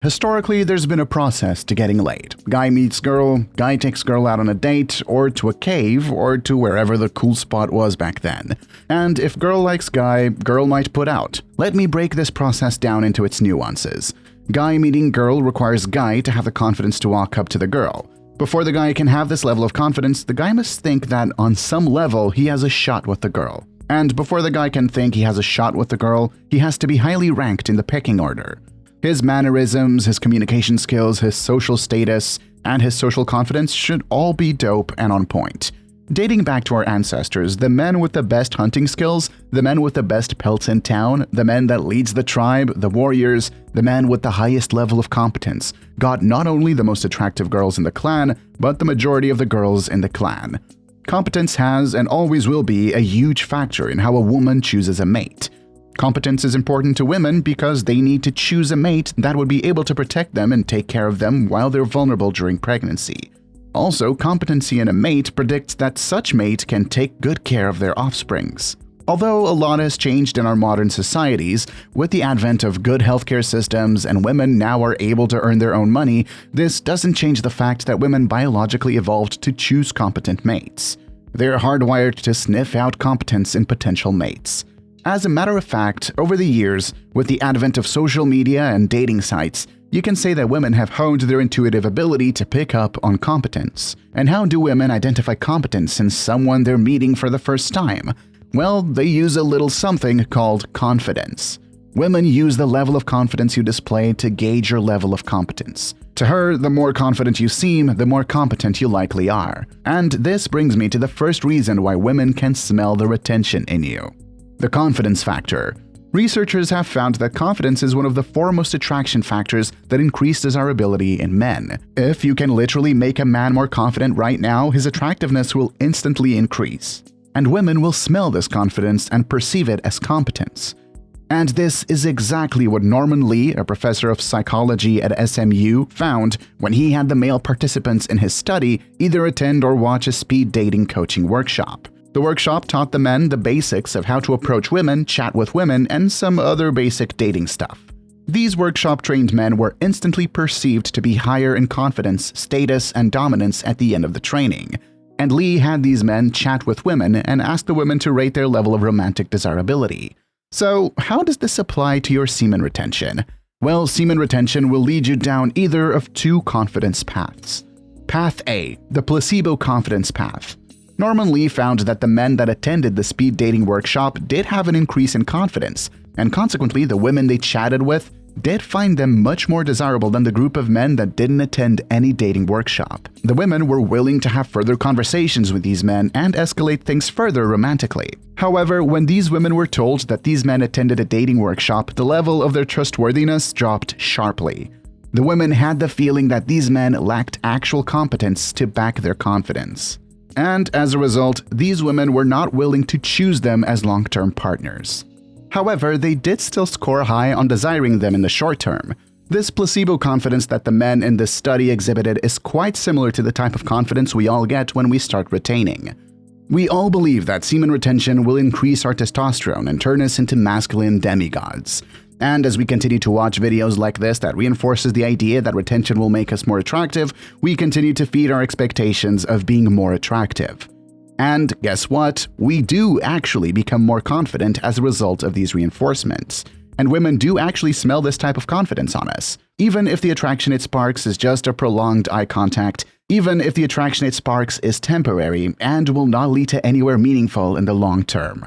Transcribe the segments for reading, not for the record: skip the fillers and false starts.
Historically, there's been a process to getting laid. Guy meets girl, guy takes girl out on a date, or to a cave, or to wherever the cool spot was back then. And if girl likes guy, girl might put out. Let me break this process down into its nuances. Guy meeting girl requires guy to have the confidence to walk up to the girl. Before the guy can have this level of confidence, the guy must think that on some level he has a shot with the girl. And before the guy can think he has a shot with the girl, he has to be highly ranked in the pecking order. His mannerisms, his communication skills, his social status, and his social confidence should all be dope and on point. Dating back to our ancestors, the men with the best hunting skills, the men with the best pelts in town, the men that leads the tribe, the warriors, the men with the highest level of competence, got not only the most attractive girls in the clan, but the majority of the girls in the clan. Competence has and always will be a huge factor in how a woman chooses a mate. Competence is important to women because they need to choose a mate that would be able to protect them and take care of them while they're vulnerable during pregnancy. Also, competency in a mate predicts that such mate can take good care of their offsprings. Although a lot has changed in our modern societies, with the advent of good healthcare systems and women now are able to earn their own money, this doesn't change the fact that women biologically evolved to choose competent mates. They're hardwired to sniff out competence in potential mates. As a matter of fact, over the years, with the advent of social media and dating sites, you can say that women have honed their intuitive ability to pick up on competence. And how do women identify competence in someone they're meeting for the first time? Well, they use a little something called confidence. Women use the level of confidence you display to gauge your level of competence. To her, the more confident you seem, the more competent you likely are. And this brings me to the first reason why women can smell the retention in you. The confidence factor. Researchers have found that confidence is one of the foremost attraction factors that increase desirability in men. If you can literally make a man more confident right now, his attractiveness will instantly increase. And women will smell this confidence and perceive it as competence. And this is exactly what Norman Lee, a professor of psychology at SMU, found when he had the male participants in his study either attend or watch a speed dating coaching workshop. The workshop taught the men the basics of how to approach women, chat with women, and some other basic dating stuff. These workshop-trained men were instantly perceived to be higher in confidence, status, and dominance at the end of the training. And Lee had these men chat with women and ask the women to rate their level of romantic desirability. So, how does this apply to your semen retention? Well, semen retention will lead you down either of two confidence paths. Path A, the placebo confidence path. Norman Lee found that the men that attended the speed dating workshop did have an increase in confidence, and consequently the women they chatted with did find them much more desirable than the group of men that didn't attend any dating workshop. The women were willing to have further conversations with these men and escalate things further romantically. However, when these women were told that these men attended a dating workshop, the level of their trustworthiness dropped sharply. The women had the feeling that these men lacked actual competence to back their confidence. And as a result, these women were not willing to choose them as long-term partners. However, they did still score high on desiring them in the short term. This placebo confidence that the men in this study exhibited is quite similar to the type of confidence we all get when we start retaining. We all believe that semen retention will increase our testosterone and turn us into masculine demigods. And as we continue to watch videos like this that reinforces the idea that retention will make us more attractive, we continue to feed our expectations of being more attractive. And guess what? We do actually become more confident as a result of these reinforcements. And women do actually smell this type of confidence on us. Even if the attraction it sparks is just a prolonged eye contact, even if the attraction it sparks is temporary and will not lead to anywhere meaningful in the long term.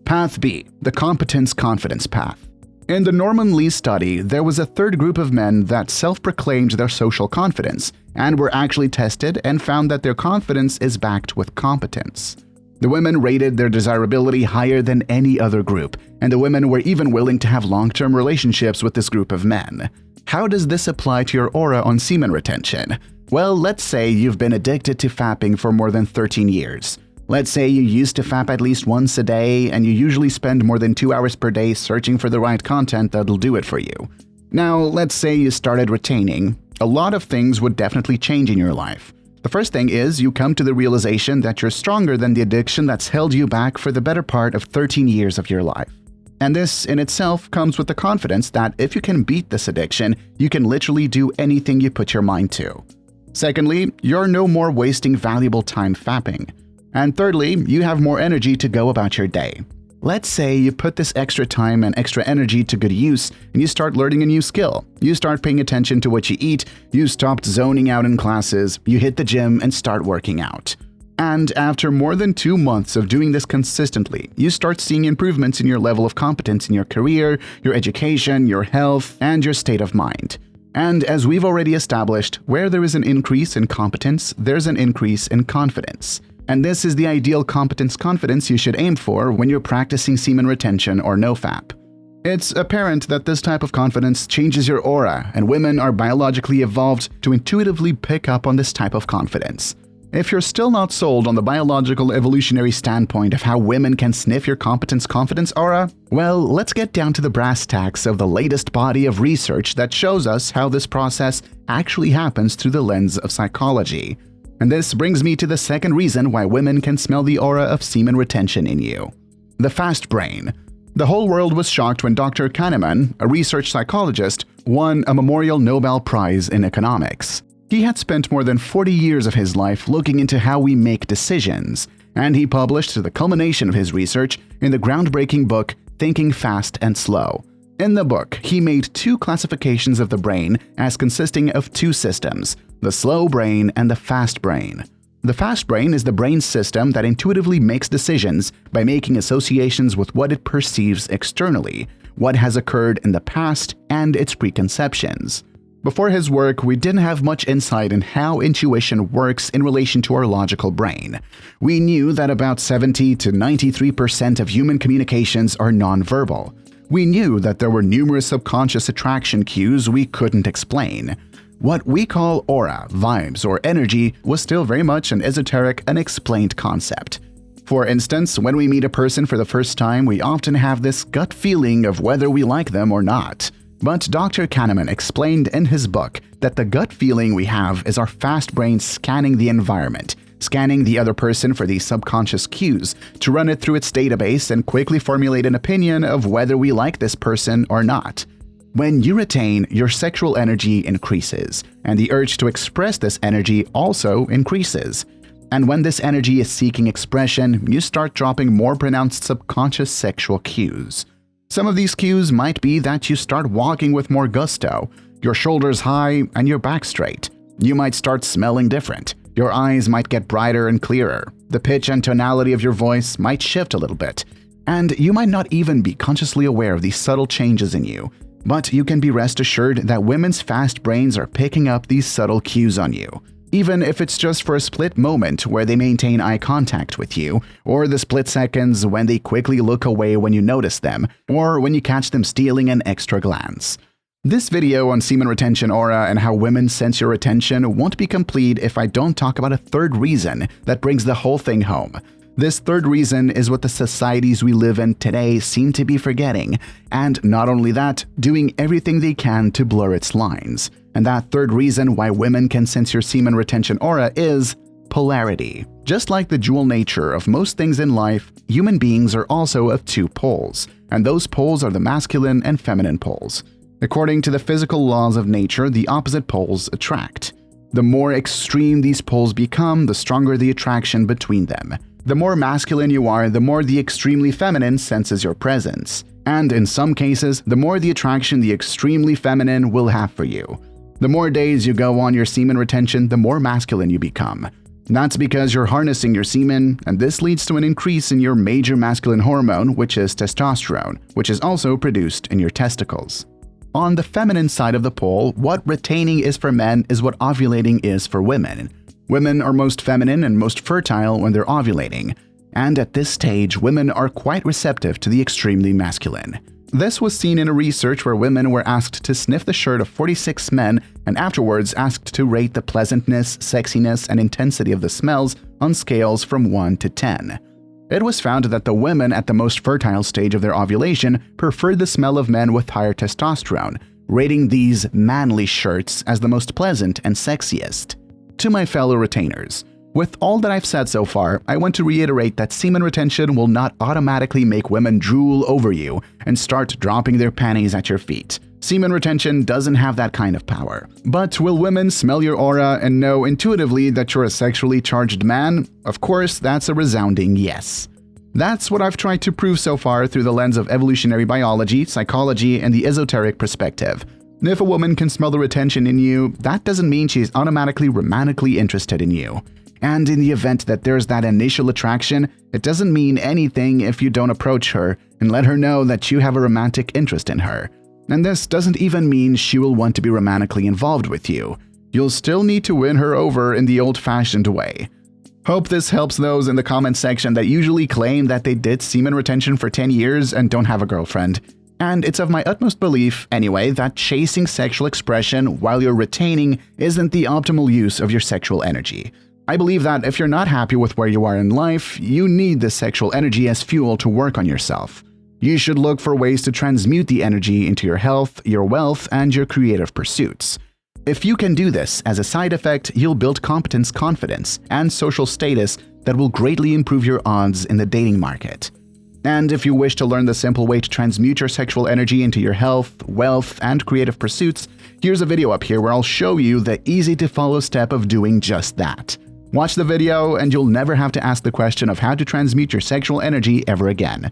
Path B, the competence confidence path. In the Norman Lee study, there was a third group of men that self-proclaimed their social confidence and were actually tested and found that their confidence is backed with competence. The women rated their desirability higher than any other group, and the women were even willing to have long-term relationships with this group of men. How does this apply to your aura on semen retention? Well, let's say you've been addicted to fapping for more than 13 years. Let's say you used to fap at least once a day and you usually spend more than 2 hours per day searching for the right content that'll do it for you. Now, let's say you started retaining. A lot of things would definitely change in your life. The first thing is you come to the realization that you're stronger than the addiction that's held you back for the better part of 13 years of your life. And this in itself comes with the confidence that if you can beat this addiction, you can literally do anything you put your mind to. Secondly, you're no more wasting valuable time fapping. And thirdly, you have more energy to go about your day. Let's say you put this extra time and extra energy to good use and you start learning a new skill. You start paying attention to what you eat, you stopped zoning out in classes, you hit the gym and start working out. And after more than 2 months of doing this consistently, you start seeing improvements in your level of competence in your career, your education, your health, and your state of mind. And as we've already established, where there is an increase in competence, there's an increase in confidence. And this is the ideal competence-confidence you should aim for when you're practicing semen retention or NoFap. It's apparent that this type of confidence changes your aura, and women are biologically evolved to intuitively pick up on this type of confidence. If you're still not sold on the biological evolutionary standpoint of how women can sniff your competence-confidence aura, well, let's get down to the brass tacks of the latest body of research that shows us how this process actually happens through the lens of psychology. And this brings me to the second reason why women can smell the aura of semen retention in you. The fast brain. The whole world was shocked when Dr. Kahneman, a research psychologist, won a Memorial Nobel Prize in economics. He had spent more than 40 years of his life looking into how we make decisions, and he published the culmination of his research in the groundbreaking book Thinking Fast and Slow. In the book, he made 2 classifications of the brain as consisting of 2 systems, the slow brain and the fast brain. The fast brain is the brain system that intuitively makes decisions by making associations with what it perceives externally, what has occurred in the past, and its preconceptions. Before his work, we didn't have much insight in how intuition works in relation to our logical brain. We knew that about 70 to 93% of human communications are nonverbal. We knew that there were numerous subconscious attraction cues we couldn't explain. What we call aura, vibes, or energy was still very much an esoteric, unexplained concept. For instance, when we meet a person for the first time, we often have this gut feeling of whether we like them or not. But Dr. Kahneman explained in his book that the gut feeling we have is our fast brain scanning the environment, scanning the other person for these subconscious cues, to run it through its database and quickly formulate an opinion of whether we like this person or not. When you retain, your sexual energy increases, and the urge to express this energy also increases. And when this energy is seeking expression, you start dropping more pronounced subconscious sexual cues. Some of these cues might be that you start walking with more gusto, your shoulders high, and your back straight. You might start smelling different. Your eyes might get brighter and clearer. The pitch and tonality of your voice might shift a little bit. And you might not even be consciously aware of these subtle changes in you. But you can be rest assured that women's fast brains are picking up these subtle cues on you. Even if it's just for a split moment where they maintain eye contact with you, or the split seconds when they quickly look away when you notice them, or when you catch them stealing an extra glance. This video on semen retention aura and how women sense your attention won't be complete if I don't talk about a third reason that brings the whole thing home. This third reason is what the societies we live in today seem to be forgetting, and not only that, doing everything they can to blur its lines. And that third reason why women can sense your semen retention aura is polarity. Just like the dual nature of most things in life, human beings are also of 2 poles, and those poles are the masculine and feminine poles. According to the physical laws of nature, the opposite poles attract. The more extreme these poles become, the stronger the attraction between them. The more masculine you are, the more the extremely feminine senses your presence. And in some cases, the more the attraction the extremely feminine will have for you. The more days you go on your semen retention, the more masculine you become. That's because you're harnessing your semen, and this leads to an increase in your major masculine hormone, which is testosterone, which is also produced in your testicles. On the feminine side of the pole, what retaining is for men is what ovulating is for women. Women are most feminine and most fertile when they're ovulating, and at this stage, women are quite receptive to the extremely masculine. This was seen in a research where women were asked to sniff the shirt of 46 men and afterwards asked to rate the pleasantness, sexiness, and intensity of the smells on scales from 1 to 10. It was found that the women at the most fertile stage of their ovulation preferred the smell of men with higher testosterone, rating these manly shirts as the most pleasant and sexiest. To my fellow retainers, With all that I've said so far, I want to reiterate that semen retention will not automatically make women drool over you and start dropping their panties at your feet. Semen retention doesn't have that kind of power. But will women smell your aura and know intuitively that you're a sexually charged man? Of course, that's a resounding yes. That's what I've tried to prove so far through the lens of evolutionary biology, psychology, and the esoteric perspective. If a woman can smell the retention in you, that doesn't mean she's automatically romantically interested in you. And in the event that there's that initial attraction, it doesn't mean anything if you don't approach her and let her know that you have a romantic interest in her. And this doesn't even mean she will want to be romantically involved with you. You'll still need to win her over in the old-fashioned way. Hope this helps those in the comment section that usually claim that they did semen retention for 10 years and don't have a girlfriend. And it's of my utmost belief, anyway, that chasing sexual expression while you're retaining isn't the optimal use of your sexual energy. I believe that if you're not happy with where you are in life, you need this sexual energy as fuel to work on yourself. You should look for ways to transmute the energy into your health, your wealth, and your creative pursuits. If you can do this, as a side effect, you'll build competence, confidence, and social status that will greatly improve your odds in the dating market. And if you wish to learn the simple way to transmute your sexual energy into your health, wealth, and creative pursuits, here's a video up here where I'll show you the easy-to-follow step of doing just that. Watch the video and you'll never have to ask the question of how to transmute your sexual energy ever again.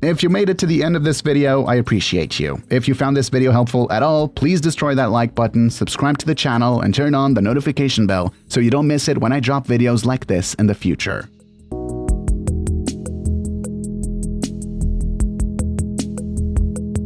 If you made it to the end of this video, I appreciate you. If you found this video helpful at all, please destroy that like button, subscribe to the channel, and turn on the notification bell so you don't miss it when I drop videos like this in the future.